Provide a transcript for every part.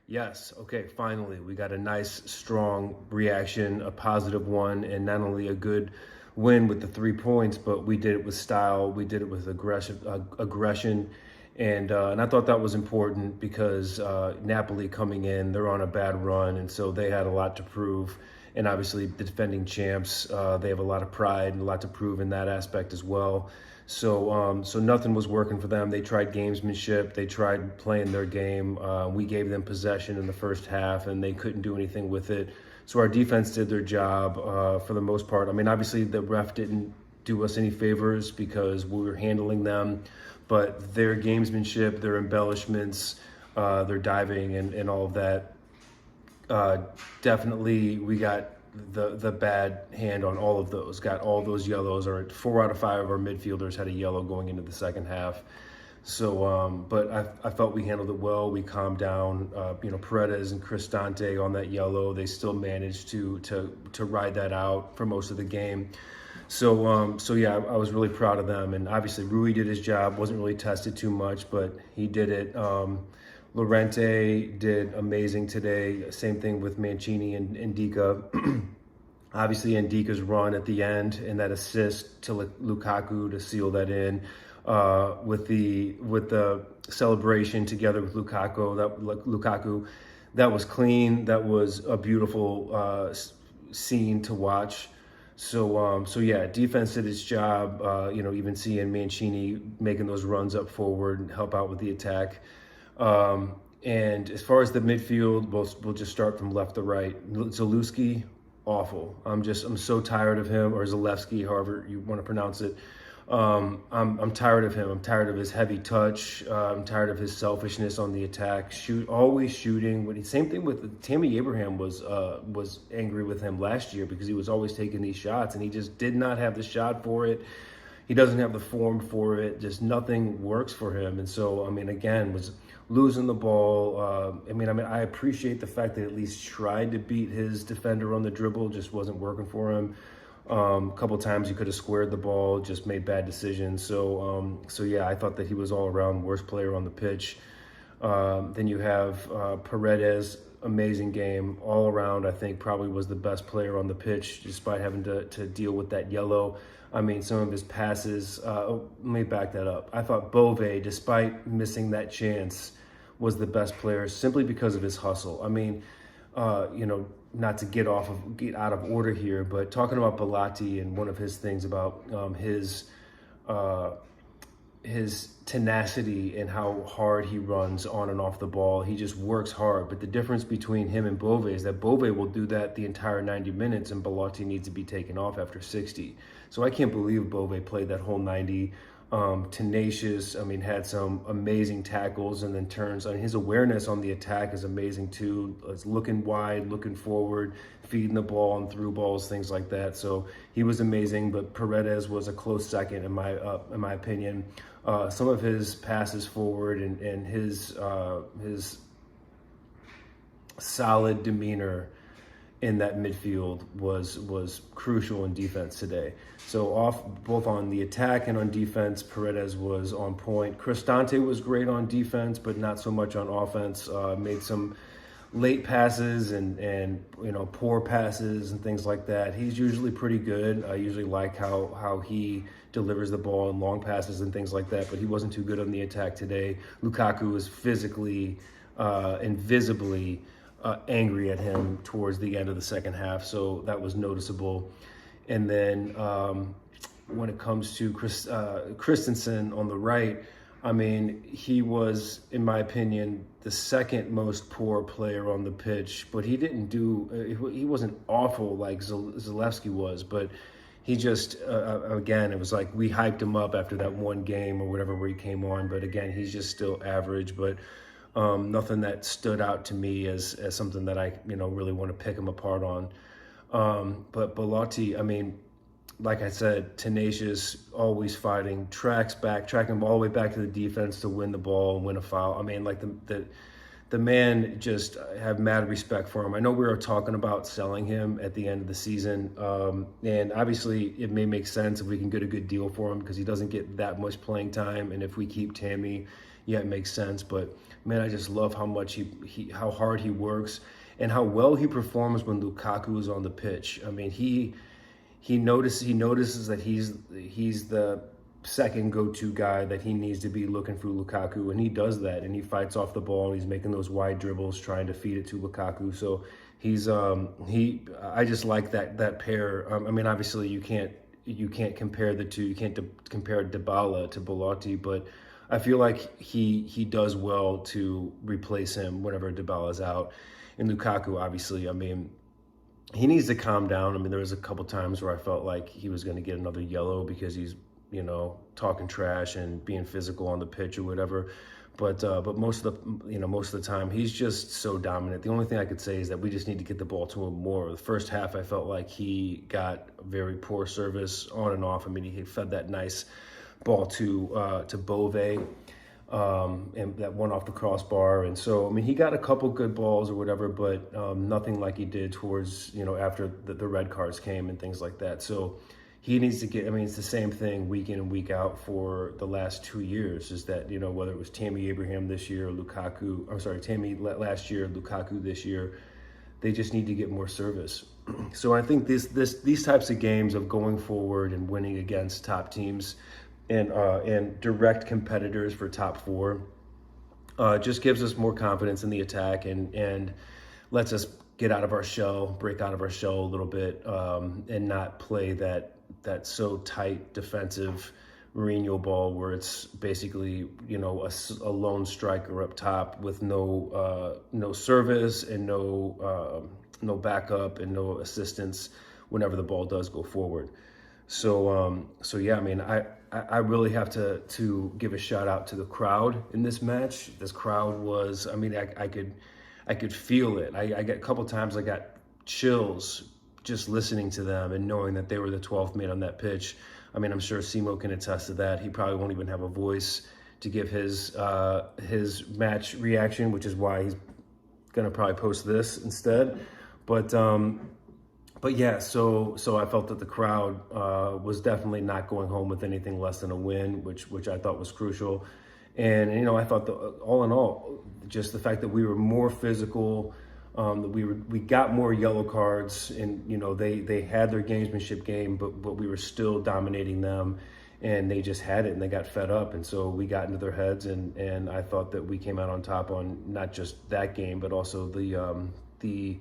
Yes. Okay. Finally, we got a nice, strong reaction, a positive one, and not only a good win with the 3 points, but we did it with style. We did it with aggression, and I thought that was important because Napoli coming in, they're on a bad run, and so they had a lot to prove. And obviously, the defending champs, they have a lot of pride and a lot to prove in that aspect as well. So nothing was working for them. They tried gamesmanship. They tried playing their game. We gave them possession in the first half, and they couldn't do anything with it. So our defense did their job for the most part. I mean, obviously the ref didn't do us any favors because we were handling them, but their gamesmanship, their embellishments, their diving, and all of that, definitely we got the bad hand on all of those. Got all those yellows, or 4 out of 5 of our midfielders had a yellow going into the second half. So, but I felt we handled it well. We calmed down. Paredes and Cristante on that yellow, they still managed to ride that out for most of the game. So yeah, I was really proud of them. And obviously Rui did his job. Wasn't really tested too much, but he did it. Lorente did amazing today. Same thing with Mancini and Ndika. Obviously, Ndika's run at the end and that assist to Lukaku to seal that in, with the celebration together with Lukaku, that was clean. That was a beautiful scene to watch. So yeah, defense did its job. Even seeing Mancini making those runs up forward and help out with the attack. And as far as the midfield, we'll just start from left to right. Zalewski, awful. I'm so tired of him, or Zalewski, however you want to pronounce it. I'm tired of him. I'm tired of his heavy touch. I'm tired of his selfishness on the attack. Always shooting. Same thing with Tammy Abraham was angry with him last year because he was always taking these shots and he just did not have the shot for it. He doesn't have the form for it. Just nothing works for him. And so, again, was losing the ball. I appreciate the fact that at least tried to beat his defender on the dribble. Just wasn't working for him. A couple times he could have squared the ball, just made bad decisions. So yeah, I thought that he was all around worst player on the pitch. Then you have Paredes, amazing game all around. I think probably was the best player on the pitch, despite having to deal with that yellow. Some of his passes, let me back that up. I thought Bove, despite missing that chance, was the best player simply because of his hustle. Not to get out of order here, but talking about Bellotti and one of his things about his tenacity and how hard he runs on and off the ball. He just works hard. But the difference between him and Bove is that Bove will do that the entire 90 minutes and Bellotti needs to be taken off after 60. So I can't believe Bove played that whole 90. Tenacious, had some amazing tackles and then turns. His awareness on the attack is amazing too. It's looking wide, looking forward, feeding the ball and through balls, things like that. So he was amazing, but Paredes was a close second in my opinion. Some of his passes forward and his solid demeanor in that midfield was crucial in defense today. So both on the attack and on defense, Paredes was on point. Cristante was great on defense, but not so much on offense. Made some late passes and poor passes and things like that. He's usually pretty good. I usually like how he delivers the ball and long passes and things like that, but he wasn't too good on the attack today. Lukaku was physically and visibly angry at him towards the end of the second half, so that was noticeable. And then when it comes to Christensen on the right, he was, in my opinion, the second most poor player on the pitch, but he wasn't awful like Zalewski was, but he just, again, it was like we hyped him up after that one game or whatever where he came on, but again, he's just still average, but nothing that stood out to me as something that I really want to pick him apart on. But Bellotti, like I said, tenacious, always fighting, tracking him all the way back to the defense to win the ball and win a foul. The man, just have mad respect for him. I know we were talking about selling him at the end of the season, and obviously it may make sense if we can get a good deal for him because he doesn't get that much playing time, and if we keep Tammy, yeah, it makes sense. But man, I just love how much how hard he works and how well he performs when Lukaku is on the pitch. I mean, he notices that he's the second go-to guy, that he needs to be looking for Lukaku, and he does that, and he fights off the ball, and he's making those wide dribbles trying to feed it to Lukaku. So I just like that pair. I mean, obviously you can't compare the two. You can't compare Dybala to Belotti, but I feel like he does well to replace him whenever Dybala's out. And Lukaku, obviously, I mean, he needs to calm down. I mean, there was a couple times where I felt like he was going to get another yellow because he's, talking trash and being physical on the pitch or whatever. But most of the time he's just so dominant. The only thing I could say is that we just need to get the ball to him more. The first half, I felt like he got very poor service on and off. I mean, he fed that nice ball to Bove, and that one off the crossbar. And so, I mean, he got a couple good balls or whatever, but nothing like he did towards, after the red cards came and things like that. So he needs to get, I mean, it's the same thing week in and week out for the last 2 years, is that, whether it was Tammy Abraham this year, Tammy last year, Lukaku this year, they just need to get more service. So I think these types of games of going forward and winning against top teams and direct competitors for top four just gives us more confidence in the attack and lets us get out of our shell, break out of our shell a little bit, and not play that so tight defensive Mourinho ball where it's basically, a lone striker up top with no service and no backup and no assistance whenever the ball does go forward. So yeah, I mean, I really have to give a shout out to the crowd in this match. This crowd was, I mean, I could feel it. I got a couple times I got chills just listening to them and knowing that they were the 12th man on that pitch. I mean, I'm sure Simo can attest to that. He probably won't even have a voice to give his match reaction, which is why he's gonna probably post this instead. But yeah, so I felt that the crowd was definitely not going home with anything less than a win, which I thought was crucial. And I thought that all in all, just the fact that we were more physical, that we got more yellow cards, and they had their gamesmanship game, but we were still dominating them, and they just had it and they got fed up, and so we got into their heads, and I thought that we came out on top on not just that game, but also the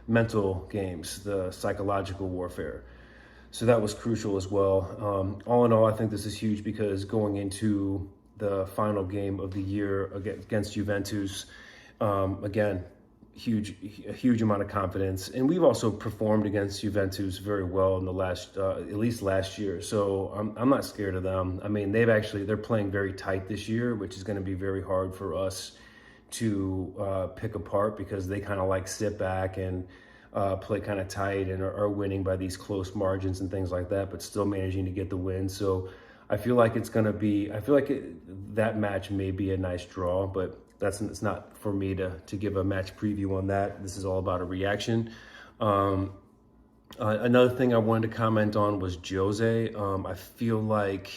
mental games, the psychological warfare. So that was crucial as well. All in all, I think this is huge because going into the final game of the year against Juventus, again, a huge amount of confidence. And we've also performed against Juventus very well in the last, at least last year. So I'm not scared of them. I mean, they're playing very tight this year, which is going to be very hard for us to pick apart because they kind of like sit back and play kind of tight and are winning by these close margins and things like that, but still managing to get the win. So I feel like that match may be a nice draw, but it's not for me to give a match preview on that. This is all about a reaction. Another thing I wanted to comment on was Jose. I feel like,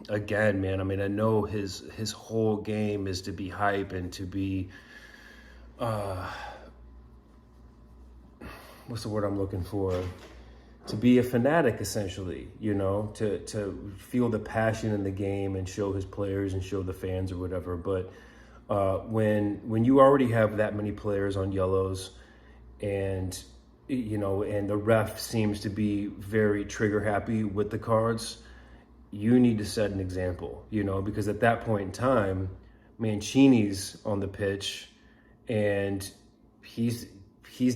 again, man, I mean, I know his whole game is to be hype and to be, what's the word I'm looking for? To be a fanatic, essentially, to feel the passion in the game and show his players and show the fans or whatever. But when you already have that many players on yellows, and and the ref seems to be very trigger happy with the cards, you need to set an example, because at that point in time, Mancini's on the pitch, and he's like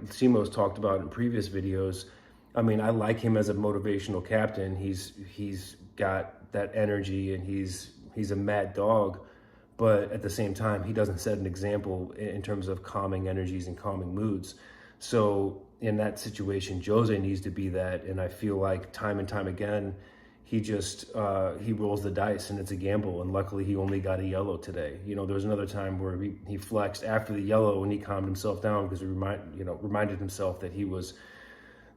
Simo's talked about in previous videos. I mean, I like him as a motivational captain. He's got that energy and he's a mad dog, but at the same time, he doesn't set an example in terms of calming energies and calming moods. So in that situation, Jose needs to be that. And I feel like time and time again, he rolls the dice and it's a gamble. And luckily he only got a yellow today. There was another time where he flexed after the yellow and he calmed himself down because he reminded himself that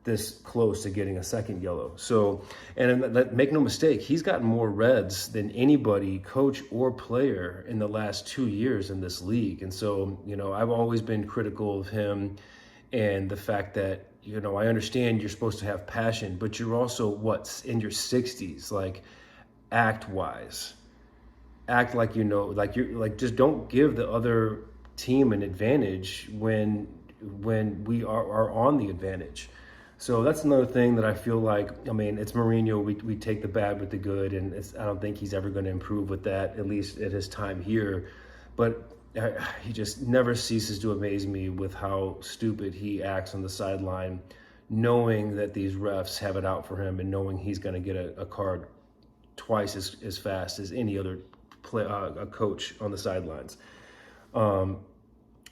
this close to getting a second yellow. So, and make no mistake, he's gotten more reds than anybody, coach or player, in the last 2 years in this league. And so, I've always been critical of him and the fact that, I understand you're supposed to have passion, but you're also in your 60s, like act wise, act like, just don't give the other team an advantage when we are on the advantage. So that's another thing that I feel like, it's Mourinho. We take the bad with the good, and I don't think he's ever going to improve with that, at least at his time here. But he just never ceases to amaze me with how stupid he acts on the sideline, knowing that these refs have it out for him and knowing he's going to get a card twice as fast as any other a coach on the sidelines.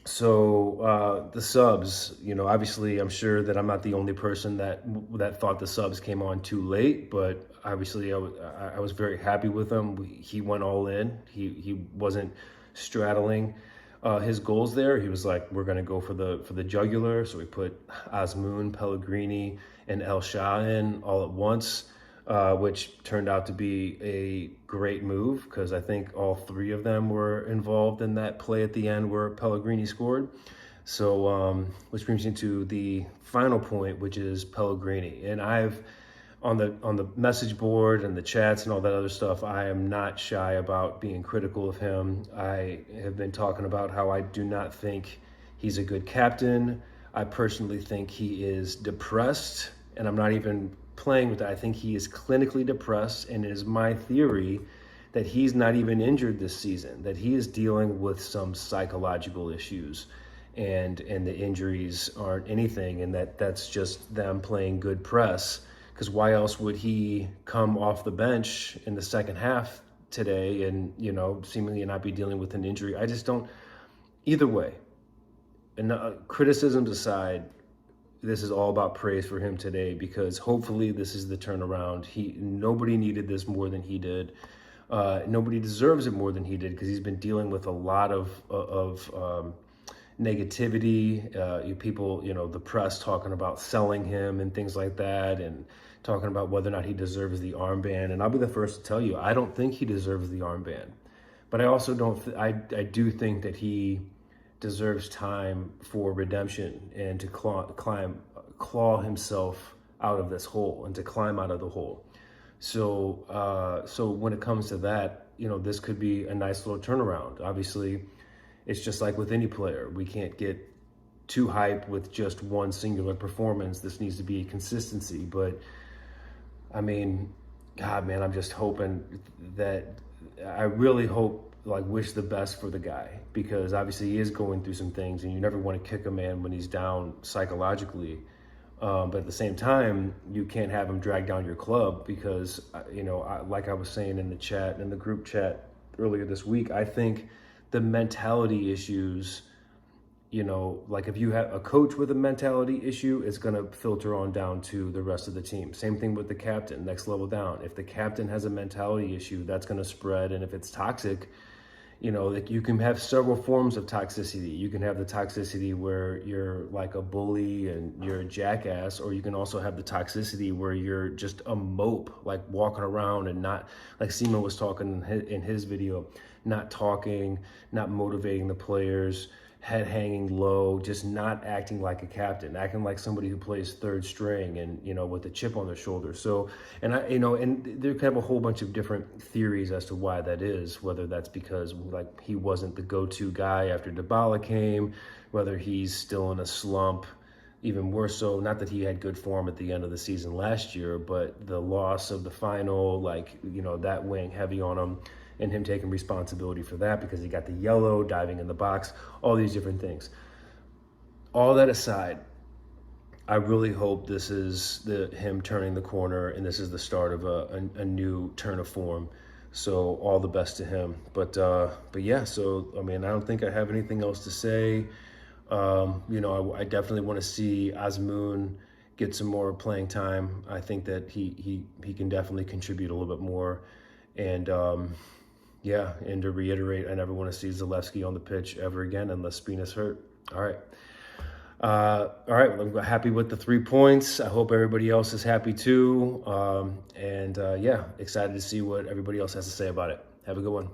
So the subs, obviously I'm sure that I'm not the only person that thought the subs came on too late, but obviously I was very happy with him. He went all in. He wasn't straddling his goals there. He was like, we're going to go for the jugular. So we put Azmoun, Pellegrini, and El Shah in all at once, which turned out to be a great move because I think all three of them were involved in that play at the end where Pellegrini scored. So, which brings me to the final point, which is Pellegrini. And I've, on the message board and the chats and all that other stuff, I am not shy about being critical of him. I have been talking about how I do not think he's a good captain. I personally think he is depressed, and I'm not even playing with that. I think he is clinically depressed, and it is my theory that he's not even injured this season, that he is dealing with some psychological issues, and the injuries aren't anything, and that's just them playing good press. Because why else would he come off the bench in the second half today and, seemingly not be dealing with an injury? I just don't. Either way, and criticisms aside, this is all about praise for him today, because hopefully this is the turnaround. Nobody needed this more than he did. Nobody deserves it more than he did, because he's been dealing with a lot of negativity. People, the press talking about selling him and things like that, and talking about whether or not he deserves the armband. And I'll be the first to tell you, I don't think he deserves the armband. But I also don't. I do think that he deserves time for redemption and to claw himself out of this hole and to climb out of the hole. So when it comes to that, this could be a nice little turnaround. Obviously, it's just like with any player. We can't get too hyped with just one singular performance. This needs to be a consistency. But God, man, I'm just hoping that, I really hope, wish the best for the guy, because obviously he is going through some things, and you never want to kick a man when he's down psychologically. But at the same time, you can't have him drag down your club, because, like I was saying in the chat, in the group chat earlier this week, I think the mentality issues, if you have a coach with a mentality issue, it's going to filter on down to the rest of the team. Same thing with the captain, next level down. If the captain has a mentality issue, that's going to spread. And if it's toxic, you can have several forms of toxicity. You can have the toxicity where you're like a bully and you're a jackass, or you can also have the toxicity where you're just a mope, like walking around and not, like Seaman was talking in his video, not talking, not motivating the players, head hanging low, just not acting like a captain, acting like somebody who plays third string and, with a chip on their shoulder. So, and there can have a whole bunch of different theories as to why that is, whether that's because he wasn't the go-to guy after Dybala came, whether he's still in a slump, even more so, not that he had good form at the end of the season last year, but the loss of the final, that weighing heavy on him, and him taking responsibility for that because he got the yellow, diving in the box, all these different things. All that aside, I really hope this is him turning the corner, and this is the start of a new turn of form. So all the best to him. But yeah, so, I don't think I have anything else to say. I definitely want to see Azmoun get some more playing time. I think that he can definitely contribute a little bit more. And, yeah, and to reiterate, I never want to see Zalewski on the pitch ever again unless Spina's hurt. All right. All right, well, I'm happy with the 3 points. I hope everybody else is happy too. Yeah, excited to see what everybody else has to say about it. Have a good one.